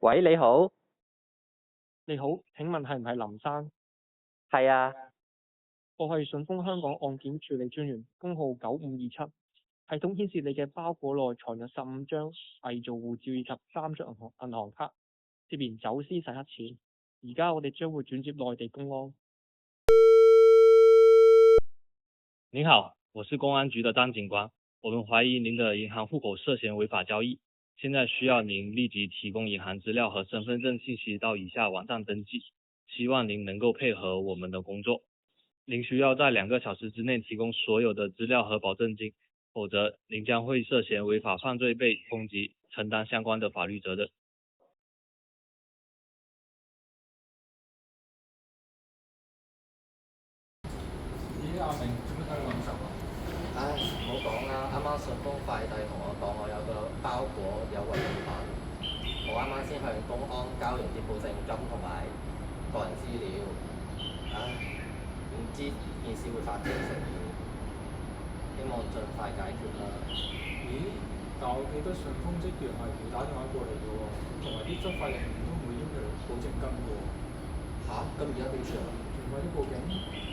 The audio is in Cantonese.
喂，你好，你好，請問係唔係林生？係啊，我係順豐香港案件處理專員，工號9527。系統顯示你嘅包裹內藏有15張偽造護照以及3張銀行卡，涉嫌走私洗黑錢。而家我哋將會轉接內地公安。您好，我是公安局的张警官，我们怀疑您的银行户口涉嫌违法交易，现在需要您立即提供银行资料和身份证信息到以下网站登记，希望您能够配合我们的工作。您需要在2个小时之内提供所有的资料和保证金，否则您将会涉嫌违法犯罪被通缉，承担相关的法律责任。咦，阿明，做乜睇到咁愁啊？唉，唔好講啦，啱啱順豐快遞同我講，我有個包裹有違禁品，我啱啱先向公安交完啲保證金同埋個人資料，唉，唔知件事會發展成點，希望盡快解決啦。咦，但我記得順豐職員係會打電話過嚟嘅喎，同埋啲執法人員都唔會要求保證金嘅喎。吓？咁而家點算啊？仲快啲報警？